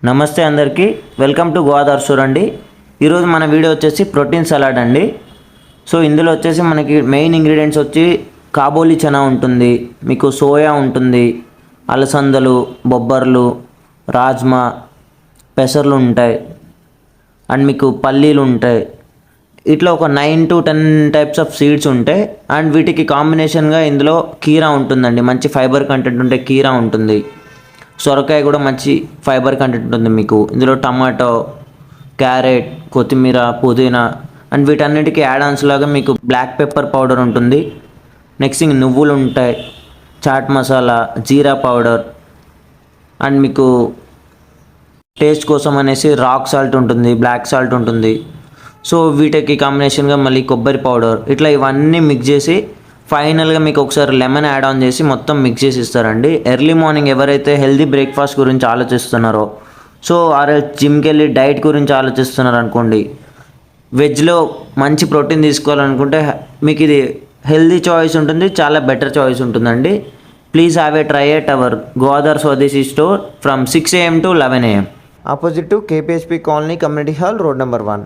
నమస్తే అందరికీ, welcome to Godavari store అండి. ఈరోజు మన వీడియో వచ్చేసి ప్రోటీన్ సలాడ్ అండి. సో ఇందులో వచ్చేసి మనకి మెయిన్ ఇంగ్రీడియంట్స్ వచ్చి కాబోలి చనా ఉంటుంది, మీకు సోయా ఉంటుంది, అలసందలు, బొబ్బర్లు, రాజ్మా, పెసర్లు ఉంటాయి అండ్ మీకు పల్లీలు ఉంటాయి. ఇట్లా ఒక 9 to 10 టైప్స్ ఆఫ్ సీడ్స్ ఉంటాయి అండ్ వీటికి కాంబినేషన్గా ఇందులో కీరా ఉంటుందండి. మంచి ఫైబర్ కంటెంట్ ఉంటే కీరా ఉంటుంది. సొరకాయ కూడా మంచి ఫైబర్ కంటెంట్ ఉంటుంది మీకు. ఇందులో టమాటో, క్యారెట్, కొత్తిమీర, పుదీనా అండ్ వీటన్నిటికీ యాడ్ ఆన్స్ లాగా మీకు బ్లాక్ పెప్పర్ పౌడర్ ఉంటుంది. నెక్స్ట్ నువ్వులు ఉంటాయి, చాట్ మసాలా, జీరా పౌడర్ అండ్ మీకు టేస్ట్ కోసం అనేసి రాక్ సాల్ట్ ఉంటుంది, బ్లాక్ సాల్ట్ ఉంటుంది. సో వీటికి కాంబినేషన్గా మళ్ళీ కొబ్బరి పౌడర్, ఇట్లా ఇవన్నీ మిక్స్ చేసి ఫైనల్గా మీకు ఒకసారి లెమన్ యాడ్ ఆన్ చేసి మొత్తం మిక్స్ చేసి ఇస్తారండి. ఎర్లీ మార్నింగ్ ఎవరైతే హెల్దీ బ్రేక్ఫాస్ట్ గురించి ఆలోచిస్తున్నారో, సో జిమ్కి వెళ్ళి డైట్ గురించి ఆలోచిస్తున్నారు అనుకోండి, వెజ్లో మంచి ప్రోటీన్ తీసుకోవాలనుకుంటే మీకు ఇది హెల్దీ చాయిస్ ఉంటుంది, చాలా బెటర్ చాయిస్ ఉంటుందండి. Please have a try at our Godavari Swadeshi store from 6 AM to 11 AM, opposite to KPHP colony, community hall, road number 1.